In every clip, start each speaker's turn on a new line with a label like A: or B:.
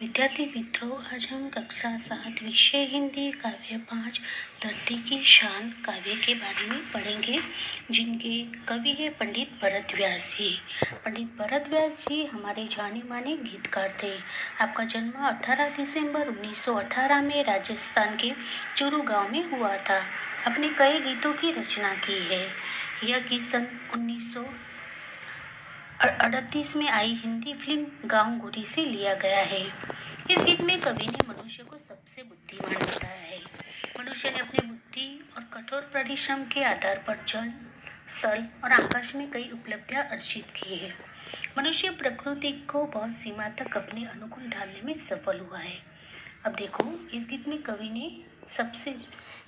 A: विद्यार्थी मित्रों, आज हम कक्षा 7 विषय हिंदी काव्य 5 धरती की शान काव्य के बारे में पढ़ेंगे, जिनके कवि है पंडित भरत व्यास जी। पंडित भरत व्यास जी हमारे जाने माने गीतकार थे। आपका जन्म 18 दिसंबर 1918 में राजस्थान के चूरू गांव में हुआ था। अपने कई गीतों की रचना की है। यह गीत सन 1938 में आई हिंदी फिल्म गाँव गोरी से लिया गया है। इस गीत में कवि ने मनुष्य को सबसे बुद्धिमान बताया है। मनुष्य ने अपनी बुद्धि और कठोर परिश्रम के आधार पर जल, स्थल और आकाश में कई उपलब्धियां अर्जित की है। मनुष्य प्रकृति को बहुत सीमा तक अपने अनुकूल ढालने में सफल हुआ है। अब देखो, इस गीत में कवि ने सबसे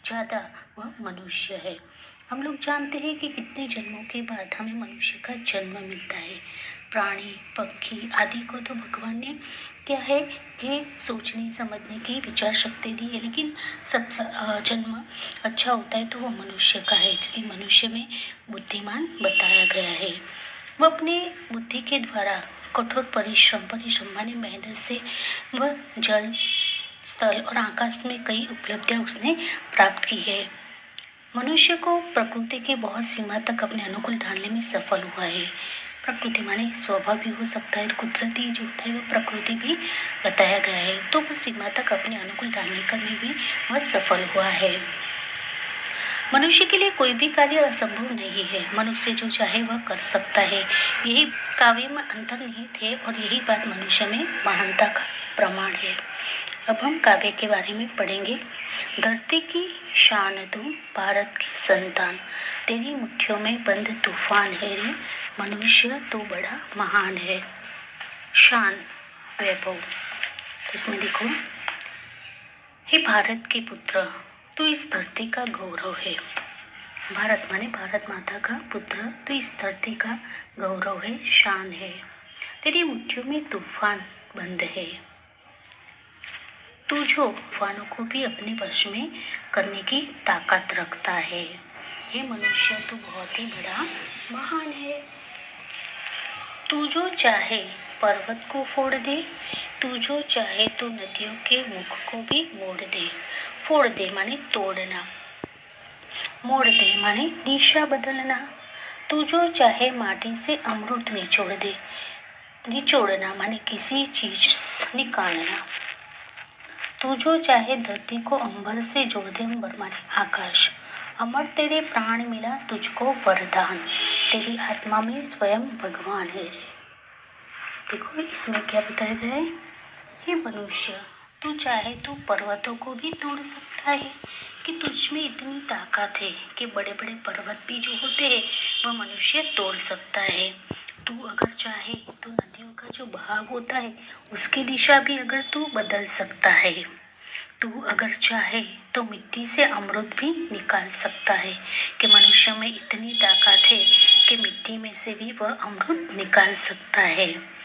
A: ज्यादा वह मनुष्य है। हम लोग जानते हैं कि कितने जन्मों के बाद हमें मनुष्य का जन्म मिलता है। प्राणी, पक्षी आदि को तो भगवान ने क्या है कि सोचने समझने की विचार शक्ति दी है, लेकिन सबसे जन्म अच्छा होता है तो वो मनुष्य का है, क्योंकि मनुष्य में बुद्धिमान बताया गया है। वह अपने बुद्धि के द्वारा कठोर परिश्रम माने मेहनत से वह जल, स्थल और आकाश में कई उपलब्धियां उसने प्राप्त की है। मनुष्य को प्रकृति के बहुत सीमा तक अपने अनुकूल ढालने में सफल हुआ है। प्रकृति माने स्वभाव भी हो सकता है, कुदरती जो होता है वो प्रकृति भी बताया गया है, तो वह सीमा तक अपने अनुकूल ढालने का में भी वह सफल हुआ है। मनुष्य के लिए कोई भी कार्य असंभव नहीं है। मनुष्य जो चाहे वह कर सकता है। यही काव्य में अंतर्निहित है और यही बात मनुष्य में महानता का प्रमाण है। अब हम काव्य के बारे में पढ़ेंगे। धरती की शान तू, भारत की संतान, तेरी मुट्ठियों में बंद तूफान है रे, मनुष्य तू बड़ा महान है। शान, वैभव। तो इसमें देखो, हे भारत के पुत्र, तू इस धरती का गौरव है। भारत माने भारत माता का पुत्र, तो इस धरती का गौरव है, शान है। तेरी मुट्ठियों में तूफान बंद है। तू जो तूफानों को भी अपने वश में करने की ताकत रखता है। ये मनुष्य तो बहुत ही बड़ा महान है। तू जो चाहे पर्वत को फोड़ दे, तू जो चाहे तो नदियों के मुख को भी मोड़ दे। फोड़ दे माने तोड़ना, मोड़ दे माने दिशा बदलना। तू जो चाहे माटी से अमृत निचोड़ दे, निचोड़ना माने किसी चीज निकालना। तू जो चाहे धरती को अंबर से जोड़ दे, अंबर माने आकाश। अमर तेरे प्राण मिला तुझको वरदान, तेरी आत्मा में स्वयं भगवान है रे। देखो, इसमें क्या बताया गया है। हे मनुष्य, तू चाहे तो पर्वतों को भी तोड़ सकता है, कि तुझ में इतनी ताकत है कि बड़े बड़े पर्वत भी जो होते हैं वह मनुष्य तोड़ सकता है। तू अगर चाहे तो नदियों का जो बहाव होता है उसकी दिशा भी अगर तू बदल सकता है। तू अगर चाहे तो मिट्टी से अमृत भी निकाल सकता है, कि मनुष्य में इतनी ताकत है कि मिट्टी में से भी वह अमृत निकाल सकता है।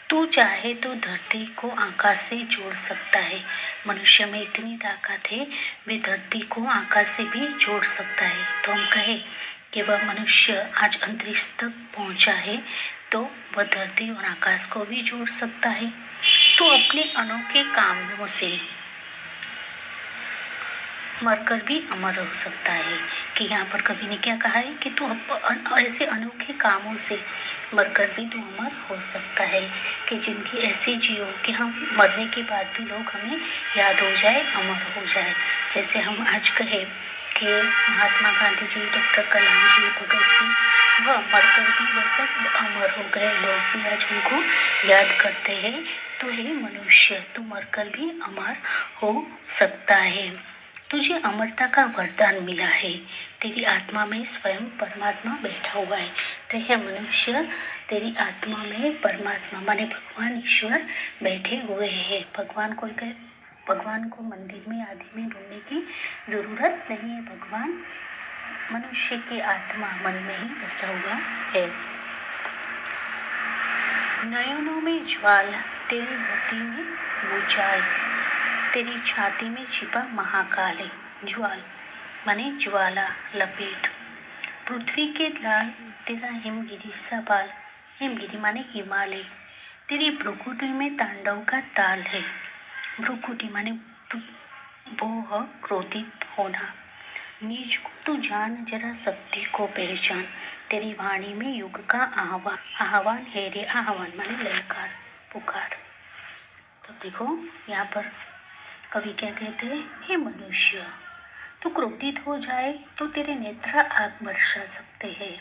A: तू चाहे तो धरती को आकाश से जोड़ सकता है। मनुष्य में इतनी ताकत है वे धरती को आकाश से भी जोड़ सकता है। तो हम कहें कि वह मनुष्य आज अंतरिक्ष तक पहुंचा है, तो वह धरती और आकाश को भी जोड़ सकता है। तो अपने अनोखे कामों से मरकर भी अमर हो सकता है। कि यहाँ पर कवि ने क्या कहा है कि तू ऐसे अनोखे कामों से मरकर भी तू अमर हो सकता है, कि जिनकी ऐसी जियो कि हम मरने के बाद भी लोग हमें याद हो जाए, अमर हो जाए। जैसे हम आज कहे कि महात्मा गांधी जी, डॉक्टर कलाम जी, भगत सिंह, वह मरकर भी वह सब अमर हो गए, लोग भी आज उनको याद करते हैं। तो हे मनुष्य, तू मरकर भी अमर हो सकता है। तुझे अमरता का वरदान मिला है, तेरी आत्मा में स्वयं परमात्मा बैठा हुआ है। तो हे मनुष्य, तेरी आत्मा में परमात्मा माने भगवान ईश्वर बैठे हुए हैं। भगवान को मंदिर में आदि में ढूंढने की जरूरत नहीं है। भगवान मनुष्य की आत्मा मन में ही बसा हुआ है। नयनों में ज्वाल, तेरी गति में भूचाल, तेरी छाती में छिपा महाकाल है। ज्वाल माने ज्वाला, लपेट। पृथ्वी के लाल, तेरा हिमगिरी सा बाल, हिमगिरी माने हिमालय, तेरी भ्रुकुटी में तांडव का ताल है। भ्रुकुटी माने वो क्रोधित होना। नीच को तू जान, जरा शक्ति को पहचान। तेरी वाणी में युग का आह्वान है रे। आह्वान माने ललकार, पुकार। तो देखो यहाँ पर कवि क्या कहते हैं, हे मनुष्य, तू क्रोधित हो जाए तो तेरे नेत्र आग बरसा सकते हैं।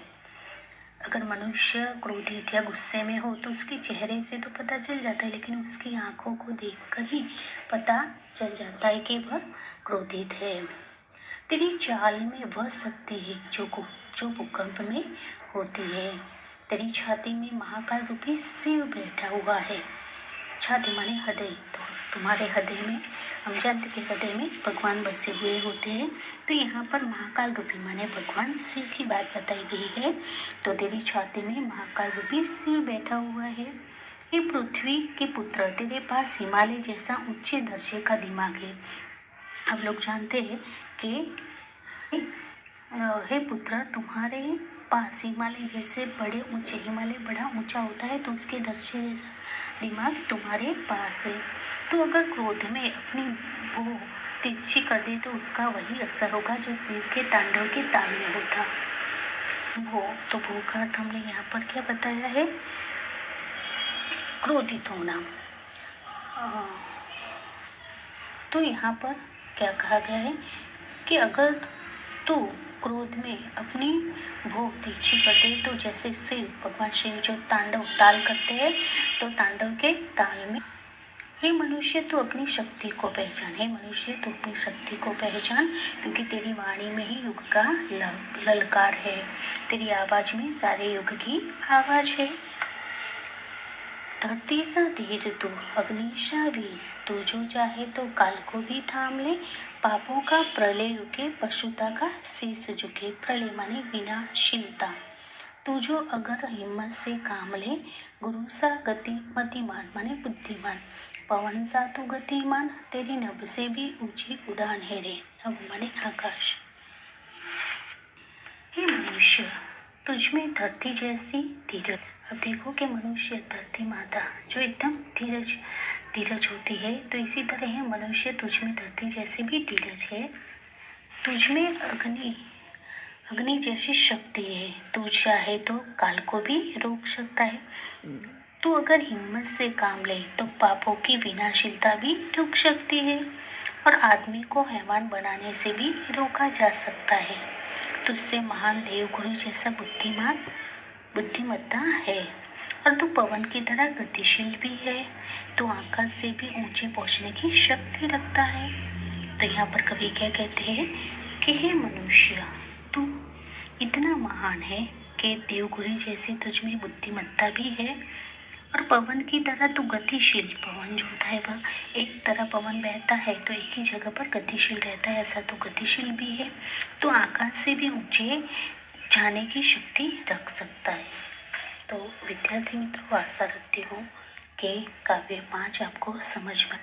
A: अगर मनुष्य क्रोधित या गुस्से में हो तो उसके चेहरे से तो पता चल जाता है, लेकिन उसकी आंखों को देखकर ही पता चल जाता है कि वह क्रोधित है। तेरी चाल में वह शक्ति है जो भूकंप में होती है। तेरी छाती में महाकाल रूपी शिव बैठा हुआ है। छाती माने हृदय, तो तुम्हारे हृदय में, हम जानते कि हृदय में भगवान बसे हुए होते हैं। तो यहाँ पर महाकाल रूपी माने भगवान शिव की बात बताई गई है। तो तेरी छाती में महाकाल रूपी शिव बैठा हुआ है। ये पृथ्वी के पुत्र, तेरे पास हिमालय जैसा उच्च दर्जे का दिमाग है। हम लोग जानते हैं कि हे पुत्र, तुम्हारे पास हिमालय जैसे बड़े ऊंचे, हिमालय बड़ा ऊंचा होता है तो उसके दर्जे जैसा दिमाग तुम्हारे पास है। तो अगर क्रोध में अपनी वो तिरछी कर दे तो उसका वही असर होगा जो शिव के तांडव के ताल में होता। भू का अर्थ हमने यहाँ पर क्या बताया है, क्रोधित होना। तो यहाँ पर क्या कहा गया है कि अगर तू क्रोध में अपनी भोग तिरछी कर दे तो जैसे शिव, भगवान शिव जो तांडव ताल करते हैं, तो तांडव के ताल में हे मनुष्य तू अपनी शक्ति को पहचान। हे मनुष्य तू अपनी शक्ति को पहचान, क्योंकि तेरी वाणी में ही युग का ललकार है। तेरी आवाज में सारे युग की आवाज है। धरती सा धीर तू, अग्नि सा वीर, तू जो चाहे तो काल को भी थाम ले। पापों का प्रलय रुके, पशुता का शीश झुके। प्रलय माने विनाशीलता। तू जो अगर हिम्मत से काम ले, गुरु सा मतिमान माने बुद्धिमान। पवन सा तू गतिमान, तेरी नभ से भी ऊंची उड़ान है रे। नभ माने आकाश। हे मनुष्य, तुझमें धरती जैसी धीरज। अब देखो कि मनुष्य, धरती माता जो एकदम धीरज होती है, तो इसी तरह है मनुष्य, तुझमें धरती जैसी भी धीरज है। तुझमें अग्नि जैसी शक्ति है। तू चाहे तो काल को भी रोक सकता है। तू अगर हिम्मत से काम ले तो पापों की विनाशीलता भी रुक सकती है, और आदमी को हैवान बनाने से भी रोका जा सकता है। तुझसे महान देवगुरु जैसा बुद्धिमत्ता है, और तू पवन की तरह गतिशील भी है। तू आकाश से भी ऊंचे पहुंचने की शक्ति रखता है। तो यहाँ पर कवि क्या कहते हैं कि हे मनुष्य, तू इतना महान है कि देवगुरु जैसी तुझमें बुद्धिमत्ता भी है, और पवन की तरह तू गतिशील। पवन जो होता है वह एक तरह पवन बहता है तो एक ही जगह पर गतिशील रहता है, ऐसा तो गतिशील भी है। तो आकाश से भी ऊंचे जाने की शक्ति रख सकता है। तो विद्यार्थी मित्रों, आशा रखती हूँ कि काव्य 5 आपको समझ में